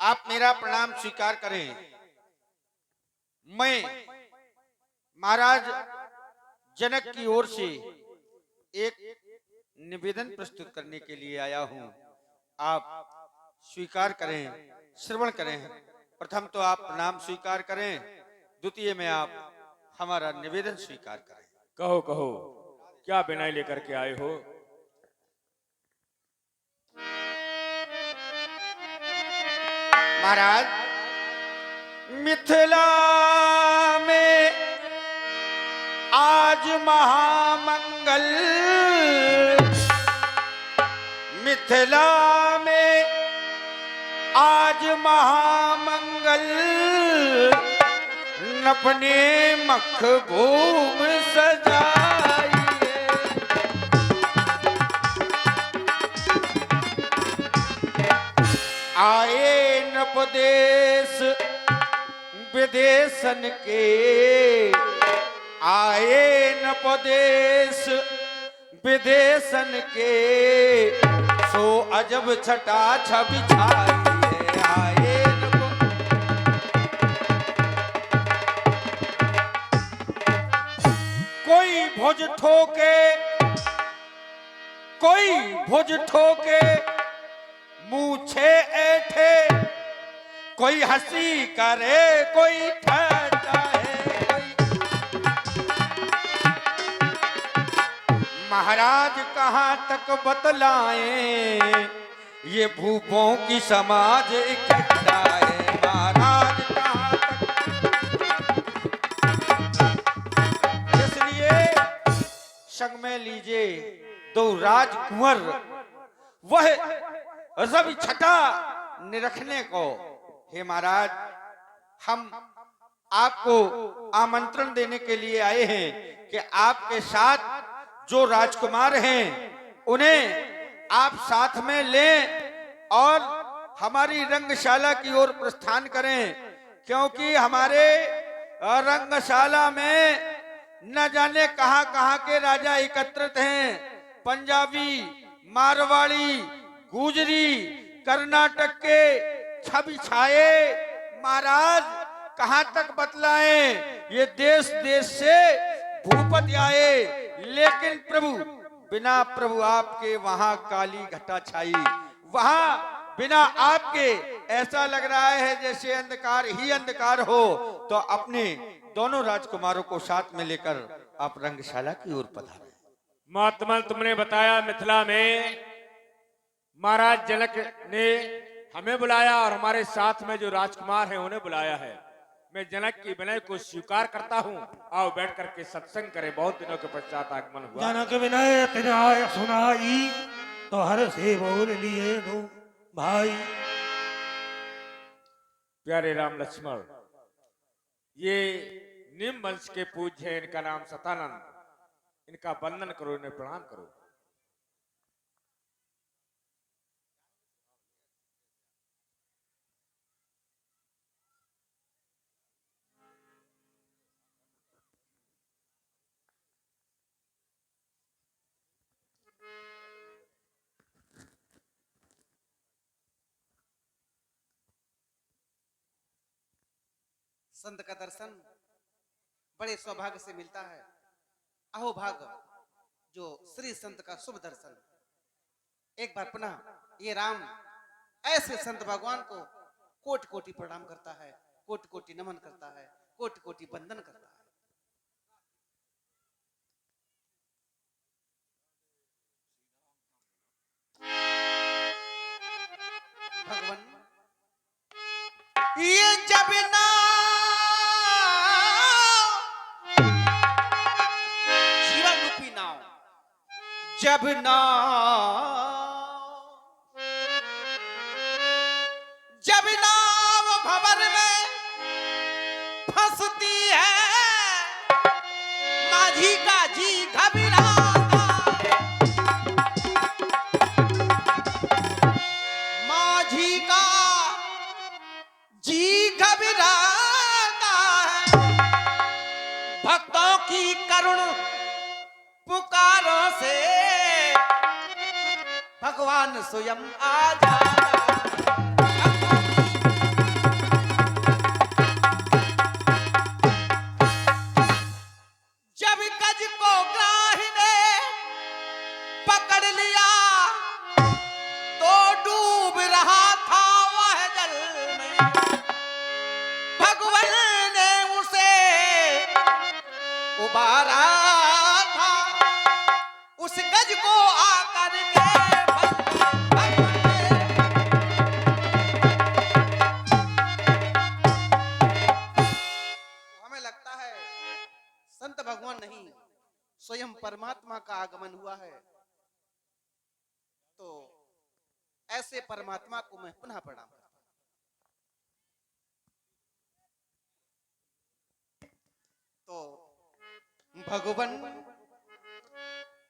आप मेरा प्रणाम स्वीकार करें। मैं महाराज जनक की ओर से एक निवेदन प्रस्तुत करने के लिए आया हूं। आप स्वीकार करें, श्रवण करें। प्रथम तो आप प्रणाम स्वीकार करें, द्वितीय में आप हमारा निवेदन स्वीकार करें। कहो कहो, क्या विनय लेकर के आए हो? महाराज, मिथिला में आज महामंगल, मिथिला में आज महामंगल, नपने मखभूम सजाइए। आए नपदेश विदेशन के, आए नपदेश विदेशन के, सो अजब छटा छवि छाइए। आए कोई भुज ठोके, कोई भुज ठोके, मूछे ऐठे, कोई हंसी करे, कोई ठहरता है। महाराज कहाँ तक बतलाएं, ये भूपों की समाज इकट्ठा है। महाराज कहाँ तक, इसलिए संग में लीजिए दो राजकुंवर, वह रवि छटा निरखने को। हे महाराज, हम आपको आमंत्रण देने के लिए आए हैं कि आपके साथ जो राजकुमार हैं उन्हें आप साथ में लें और हमारी रंगशाला की ओर प्रस्थान करें, क्योंकि हमारे रंगशाला में न जाने कहां कहां के राजा एकत्रित हैं। पंजाबी, मारवाड़ी, गुजरी, कर्नाटक के छवि छाए। महाराज कहां तक बतलाएं, ये देश देश से भूपति आए, लेकिन प्रभु बिना प्रभु आपके वहां काली घटा छाई। वहां बिना आपके ऐसा लग रहा है जैसे अंधकार ही अंधकार हो। तो अपने दोनों राजकुमारों को साथ में लेकर आप रंगशाला की ओर पधारे। महात्मा, तुमने बताया मिथिला में महाराज जनक ने हमें बुलाया और हमारे साथ में जो राजकुमार हैं उन्हें बुलाया है। मैं जनक की विनय को स्वीकार करता हूँ। आओ बैठ करके सत्संग करें। बहुत दिनों के पश्चात आगमन हुआ। जनक विनय तिनाय सुनाई, तो हर से बोल लिए दो भाई। प्यारे राम लक्ष्मण, ये निम वंश के पूज्य हैं, इनका नाम सतानंद। इनका वंदन करो, इन्हें प्रणाम करो। संत का दर्शन बड़े सौभाग्य से मिलता है। अहो भाग जो श्री संत का शुभ दर्शन। एक बार पुनः ये राम ऐसे संत भगवान को कोटि कोटि प्रणाम करता है, कोटि कोटि नमन करता है, कोटि कोटि वंदन करता है। भगवान ये जब ना जीवन रूपी नाव, जब ना जब नाव भंवर में फंसती है, माझी का जी घबराता, माझी का जी घबराता है। भक्तों की करुण पुकारों से भगवान स्वयं आ जाता। दोबारा था उस गज को आकर के हमें लगता है संत भगवान नहीं स्वयं परमात्मा का आगमन हुआ है। तो ऐसे परमात्मा को मैं पुनः प्रणाम करता हूं। तो भगवान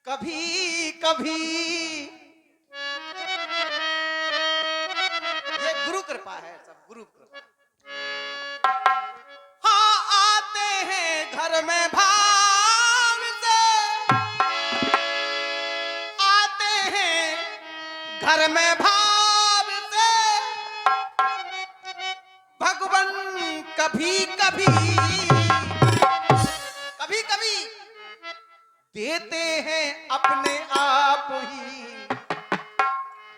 कभी कभी ये गुरु कृपा है, सब गुरु कृपा। हाँ आते हैं घर में भाव से, आते हैं घर में भाव से भगवान कभी कभी कभी कभी देते हैं अपने आप ही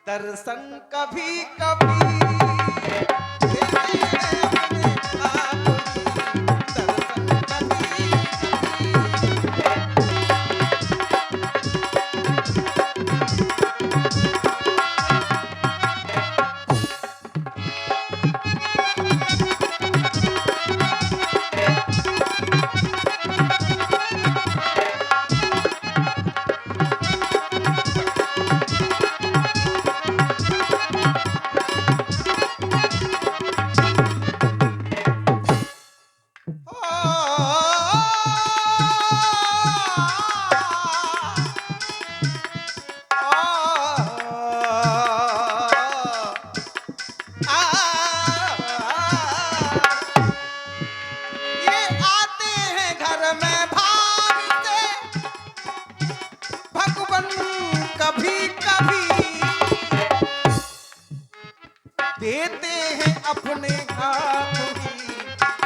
दर्शन, कभी कभी देते हैं अपने आप ही दर्शन, कभी देते हैं अपने आप ही,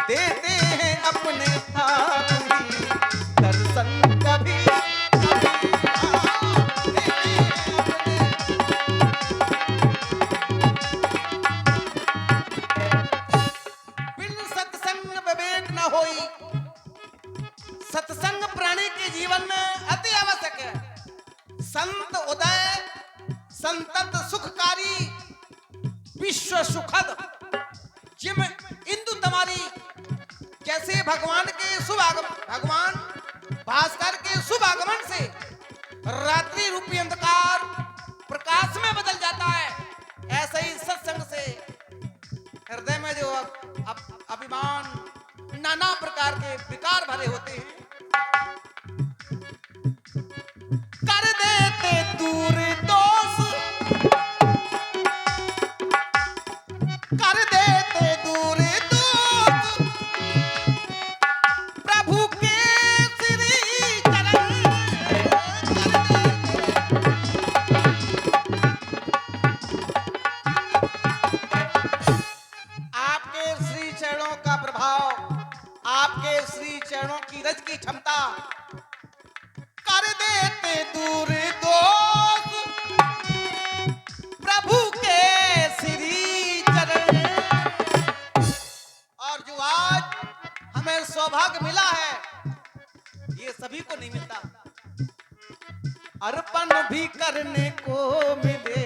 देते हैं अपने आप ही दर्शन, कभी कभी देते हैं अपने। बिन सत्संग विवेक न होई, सत्संग प्राणी के जीवन में अति आवश्यक है। संत उदय संतत सुखकारी विश्व सुखद जिम इंदु तमारी, जैसे भगवान के शुभ आगमन, भगवान भास्कर के शुभ आगमन से रात्रि रूपी अंधकार प्रकाश में बदल जाता है, ऐसे ही सत्संग से हृदय में जो अभिमान नाना प्रकार के विकार भरे होते हैं कर देते दूर दोष, कर देते दूर दोष प्रभु के श्री चरण, आपके श्री चरणों का प्रभाव, आपके श्री चरणों की रज की क्षमता कर देते दूर दोष प्रभु के श्री चरण। और जो आज हमें सौभाग्य मिला है ये सभी को नहीं मिलता, अर्पण भी करने को मिले,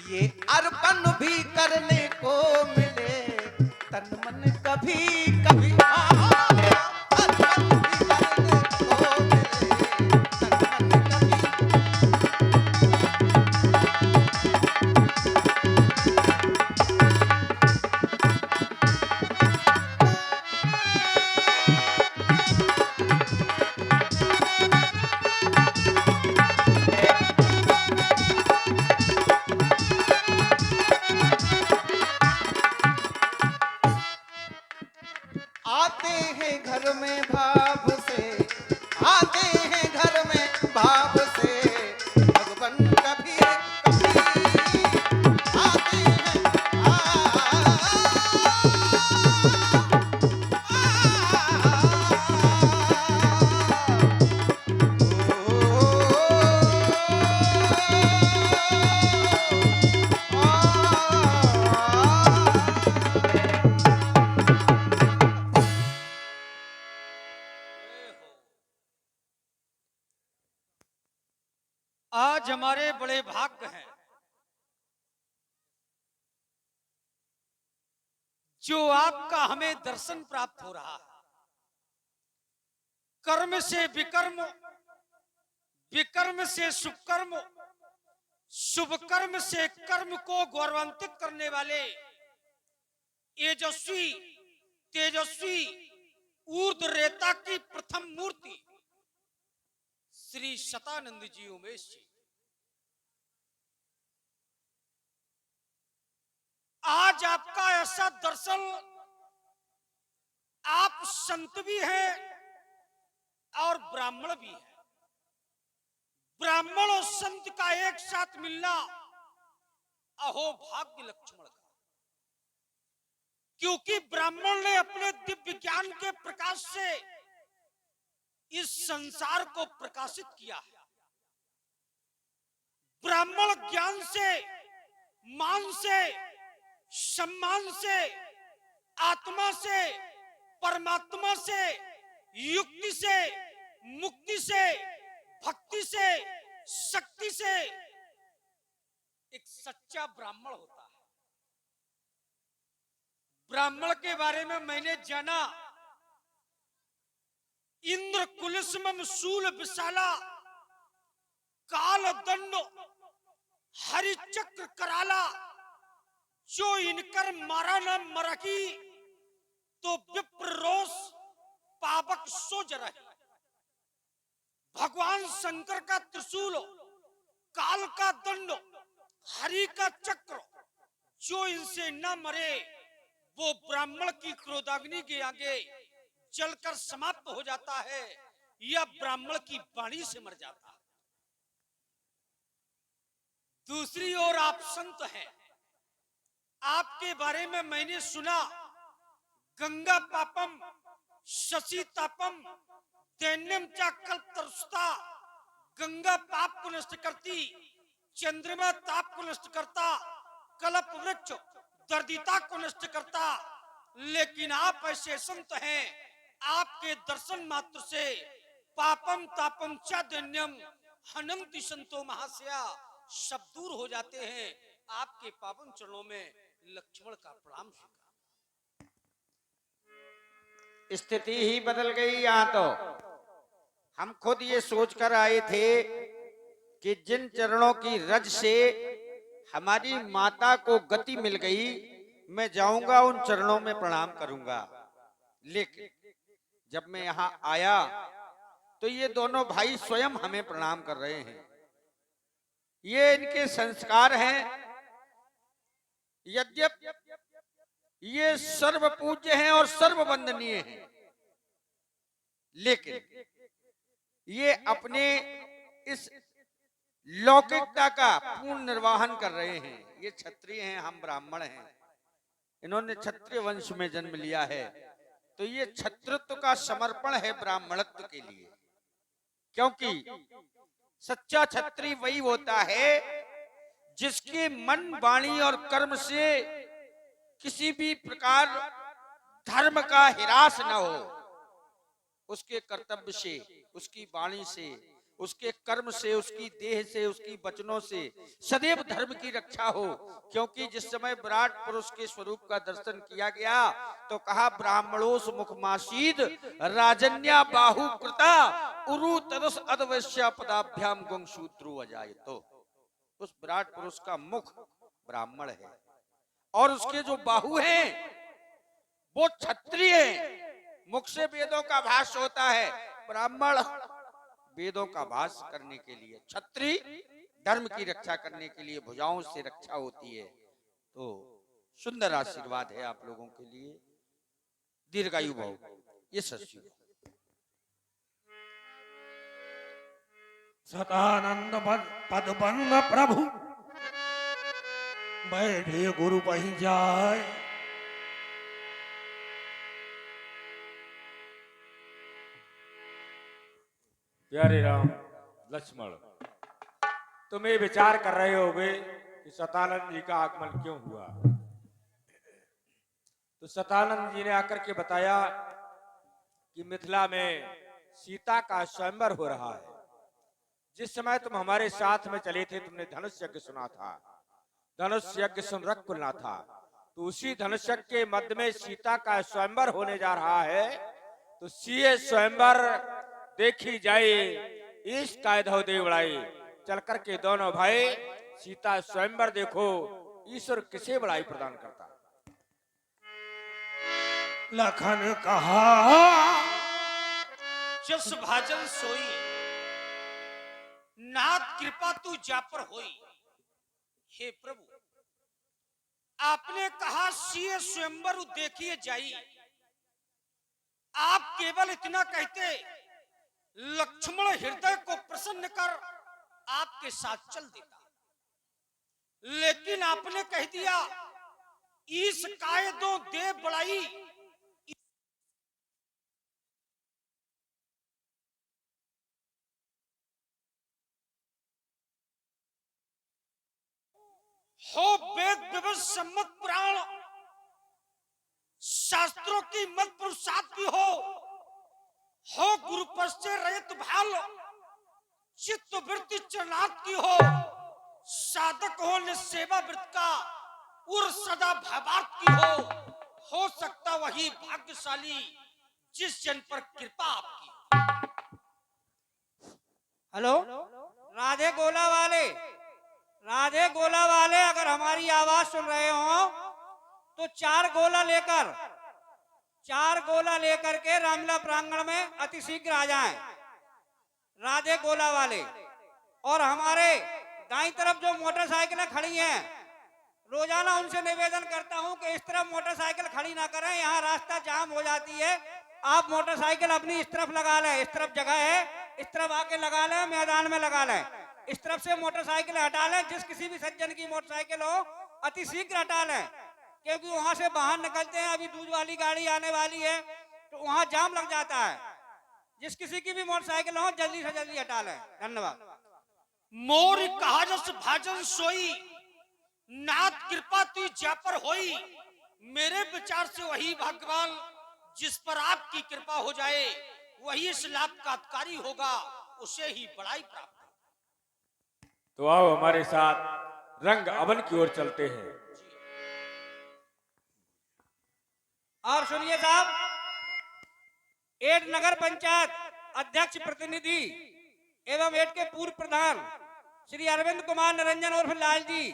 ये अर्पण भी करने को मिले तन मन कभी कभी, अर्पण भी करने को मिले तन मन कभी। आते हैं घर में भाव से, आते हैं घर में भाव से भगवान कभी कभी आते हैं। आज हमारे बड़े भाग्य हैं जो आपका हमें दर्शन प्राप्त हो रहा है। कर्म से विकर्म, विकर्म से शुभ कर्म, शुभ कर्म से कर्म को गौरवान्वित करने वाले तेजस्वी तेजस्वी ऊर्ध्व रेता की प्रथम मूर्ति श्री शतानंद जी उमेश जी। आज आपका ऐसा दर्शन, आप संत भी हैं और ब्राह्मण भी हैं। ब्राह्मण और संत का एक साथ मिलना अहो भाग्य लक्ष्मण का, क्योंकि ब्राह्मण ने अपने दिव्य ज्ञान के प्रकाश से इस संसार को प्रकाशित किया है। ब्राह्मण ज्ञान से, मान से, सम्मान से, आत्मा से, परमात्मा से, युक्ति से, मुक्ति से, भक्ति से, शक्ति से एक सच्चा ब्राह्मण होता है। ब्राह्मण के बारे में मैंने जाना, इंद्र कुलिस्मम शूल विशाला, काल दंड हरिचक्र कराला, जो इनकर मारा न मरही तो विप्र रोष पावक सो जरही। भगवान शंकर का त्रिशूल, काल का दंड, हरि का चक्र, जो इनसे न मरे वो ब्राह्मण की क्रोधाग्नि के आगे जलकर समाप्त हो जाता है, या ब्राह्मण की वाणी से मर जाता है। दूसरी ओर आप संत हैं, आपके बारे में मैंने सुना, गंगा पापम शशि तापम दैन्यम चा कल्पतरुष्टा। गंगा पाप को नष्ट करती, चंद्रमा ताप को नष्ट करता, कल्प वृक्ष दर्दिता को नष्ट करता, लेकिन आप ऐसे संत हैं, आपके दर्शन मात्र से पापम तापम च दैन्यम हनंति संतो महाशया सब दूर हो जाते हैं। आपके पावन चरणों में लक्ष्मण का प्रणाम स्वीकार। स्थिति ही बदल गई। यहाँ तो हम खुद ये सोचकर आए थे कि जिन चरणों की रज से हमारी माता को गति मिल गई, मैं जाऊंगा उन चरणों में प्रणाम करूंगा। लेकिन जब मैं यहाँ आया तो ये दोनों भाई स्वयं हमें प्रणाम कर रहे हैं। ये इनके संस्कार हैं। यद्यपि ये सर्व पूज्य हैं और सर्व वंदनीय हैं, लेकिन ये अपने इस लौकिकता का पूर्ण निर्वाहन कर रहे हैं। ये क्षत्रिय हैं, हम ब्राह्मण हैं। इन्होंने क्षत्रिय वंश में जन्म लिया है, तो ये क्षत्रित्व का समर्पण है ब्राह्मणत्व के लिए। क्योंकि सच्चा क्षत्रिय वही होता है जिसके मन, वाणी और कर्म से किसी भी प्रकार धर्म का हिरास न हो। उसके कर्तव्य से, उसकी वाणी से, उसके कर्म से, उसकी देह से, उसकी वचनों से सदैव धर्म की रक्षा हो। क्योंकि जिस समय विराट पुरुष के स्वरूप का दर्शन किया गया तो कहा ब्राह्मणोस मुखमासीद राजन्या बाहु कृता उरु तदस अदवश्या पदाभ्याम गुंशूद्रो अजायतो। उस विराट पुरुष का मुख ब्राह्मण है और उसके जो बाहु हैं वो क्षत्रिय हैं। मुख से वेदों का भाष होता है, ब्राह्मण वेदों का भाष करने के लिए, क्षत्रिय धर्म की रक्षा करने के लिए भुजाओं से रक्षा होती है। तो सुंदर आशीर्वाद है आप लोगों के लिए। दीर्घायु भव। ये सच्ची सतानंद पद बंद प्रभु बैठे गुरु पही जाए। प्यारे राम लक्ष्मण, तुम ये विचार कर रहे होगे कि सतानंद जी का आगमन क्यों हुआ। तो सतानंद जी ने आकर के बताया कि मिथिला में सीता का स्वयंवर हो रहा है, जिस समय तुम हमारे साथ में चले थे तुमने धनुष यज्ञ सुना था, धनुष यज्ञ सुन रघुकुल था। तो उसी धनुष यज्ञ के मध्य में सीता का स्वयंवर होने जा रहा है। तो सीए स्वयंवर देखी जाए, इस कायधो दे बड़ाई। चल करके दोनों भाई सीता स्वयंवर देखो, ईश्वर किसे बड़ाई प्रदान करता। लखन कहा जस भाजन सोई, नाथ कृपा तू जा पर होई। हे प्रभु, आपने कहा सीए स्वयंवर देखिए जाई, आप केवल इतना कहते लक्ष्मण हृदय को प्रसन्न कर आपके साथ चल देता, लेकिन आपने कह दिया इस कायदों दे बड़ाई। हो वेद विवश सम्मत पुराण शास्त्रों की मत पुरुषार्थ की हो गुरु पश्चे रहित भाल चित्त वृत्ति चरणार्थ की साधक हो निसेवा वृत्त का उर सदा भावार्थ की हो सकता वही भाग्यशाली जिस जन पर कृपा आपकी। हेलो, राधे गोला वाले, राधे गोला वाले, अगर हमारी आवाज सुन रहे हो तो चार गोला लेकर के रामलीला प्रांगण में अति शीघ्र आ जाएं। राधे गोला वाले। और हमारे दाईं तरफ जो मोटरसाइकिलें खड़ी हैं, रोजाना उनसे निवेदन करता हूं कि इस तरफ मोटरसाइकिल खड़ी ना करें, यहाँ रास्ता जाम हो जाती है। आप मोटरसाइकिल अपनी इस तरफ लगा लें, इस तरफ जगह है, इस तरफ आके लगा लें, मैदान में लगा लें। इस तरफ से मोटरसाइकिल हटा लें, जिस किसी भी सज्जन की मोटरसाइकिल हो अति शीघ्र हटा लें, क्योंकि वहां से बाहर निकलते हैं, अभी दूध वाली गाड़ी आने वाली है तो वहां जाम लग जाता है। जिस किसी की भी मोटरसाइकिल हो जल्दी से जल्दी हटा लें। धन्यवाद। मोर कहा जस भाजन सोई, नाथ कृपा तू जा पर होई। मेरे विचार से वही भगवान जिस पर आपकी कृपा हो जाए वही इस लाभ का अधिकारी होगा, उसे ही बड़ाई प्राप्त। तो आओ हमारे साथ रंग अवन की ओर चलते हैं। और सुनिए साहब, एड नगर पंचायत अध्यक्ष प्रतिनिधि एवं एड के पूर्व प्रधान श्री अरविंद कुमार निरंजन उर्फ लाल जी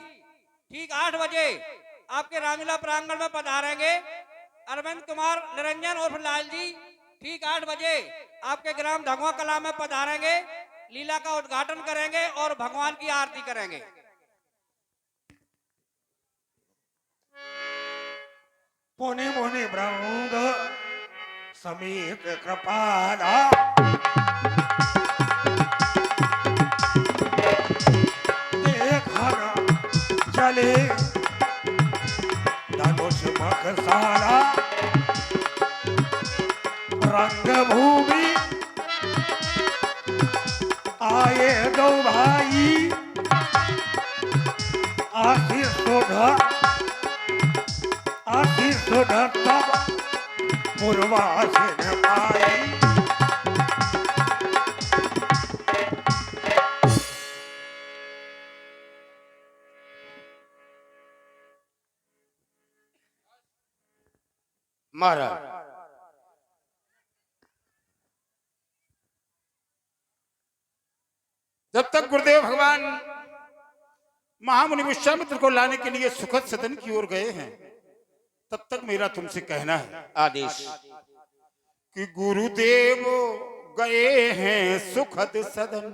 ठीक 8 बजे आपके रामलीला प्रांगण में पधारेंगे। अरविंद कुमार निरंजन उर्फ लाल जी ठीक 8 बजे आपके ग्राम धगवा कला में पधारेंगे, लीला का उद्घाटन करेंगे और भगवान की आरती करेंगे। पुनि मुनि ब्रह्म समीत कृपाला देखन चले धनुष मखसाला रंग भूमि आए दो भाई आशीष सुधा तब पूर्वासिन पाई। महाराज जब तक गुरुदेव भगवान महामुनि विश्वामित्र को लाने के लिए सुखद सदन की ओर गए हैं, तब तक मेरा तुमसे कहना है आदेश कि गुरुदेव गए हैं सुखद सदन,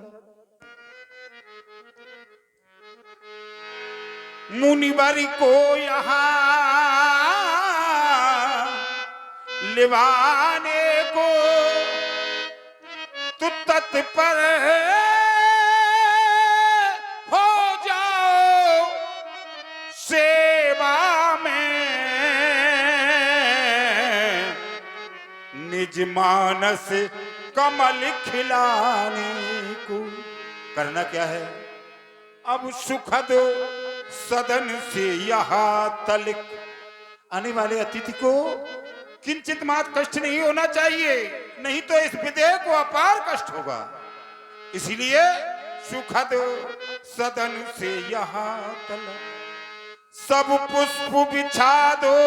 मुनिवर को यहाँ लिवाने को तू तत्पर हो जाओ सेवा में, निज मानस कमल खिलाने को। करना क्या है? अब सुखद सदन से यहाँ तलक आने वाले अतिथि को किंचित मात्र कष्ट नहीं होना चाहिए, नहीं तो इस विदेह को अपार कष्ट होगा। इसलिए सुखद सदन से यहाँ तलक सब पुष्प बिछा दो,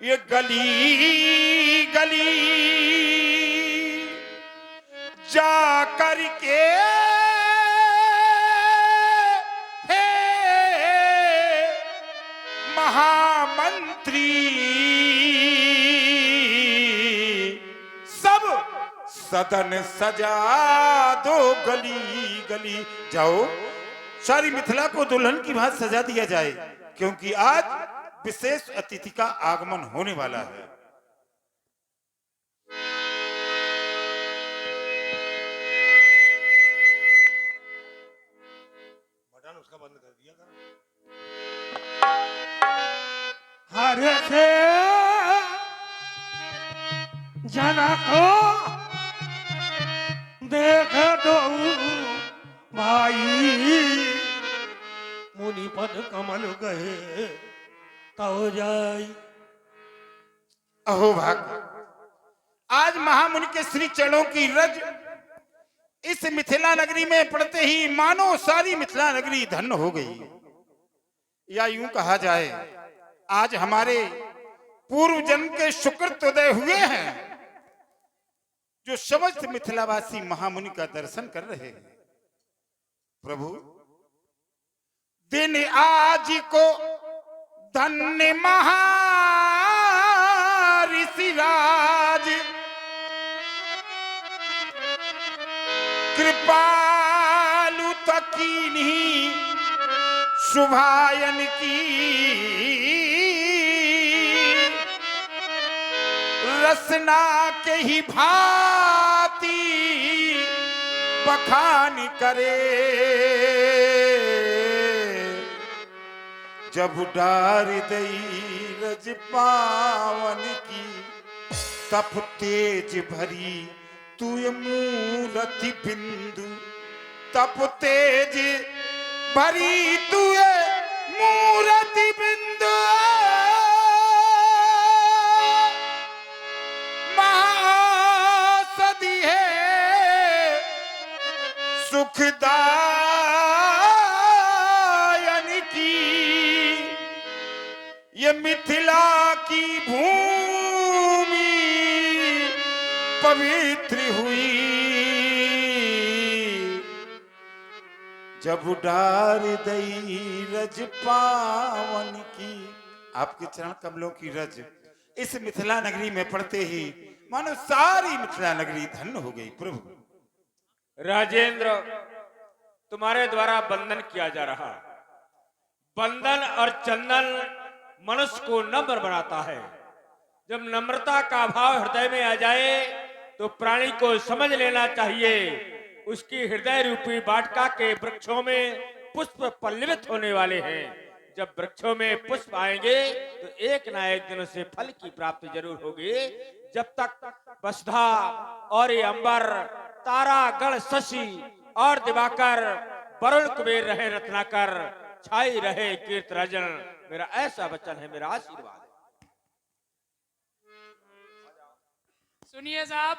ये गली गली जा करके हे महामंत्री सब सदन सजा दो, गली गली जाओ सारी मिथिला को दुल्हन की भांति सजा दिया जाए, क्योंकि आज विशेष अतिथि का आगमन होने वाला है। बटन उसका बंद कर दिया कर। हर से जनक देख दो भाई, मुनि पद कमल गए तो जाई। अहो भाग, आज महामुनि के श्री चरणों की रज इस मिथिला नगरी में पड़ते ही मानो सारी मिथिला नगरी धन्य हो गई, या यूं कहा जाए आज हमारे पूर्व जन्म के शुक्रतोदय हुए हैं, जो समस्त मिथिलावासी महामुनि का दर्शन कर रहे हैं। प्रभु दिन आज को धन्य महर्षि राज, कृपालु तकीनी शुभायन की, रसना के ही भांति बखान करे, जब डार दई रज पावन की, तप तेज भरी तू मूरति बिंदु, तप तेज भरी तू मूरति बिंदु, महासदी है सुखदायन की, ये मिथिला की भूमि पवित्र हुई, जब डार दई रज पावन की। आपके चरण कमलों की रज इस मिथिला नगरी में पड़ते ही मानो सारी मिथिला नगरी धन्य हो गई। प्रभु राजेंद्र, तुम्हारे द्वारा बंधन किया जा रहा। बंधन और चंदन मनुष्य को नम्र बनाता है। जब नम्रता का भाव हृदय में आ जाए तो प्राणी को समझ लेना चाहिए उसकी हृदय रूपी वाटिका के वृक्षों में पुष्प पल्लवित होने वाले हैं। जब वृक्षों में पुष्प आएंगे तो एक ना एक दिन उसे फल की प्राप्ति जरूर होगी। जब तक वसुधा और ये अंबर, तारा, गण, शशि और दिवाकर, वरुण, कुबेर रहे रत्नाकर, छाई रहे कीर्तराजन, मेरा ऐसा वचन है, मेरा आशीर्वाद। सुनिए साहब,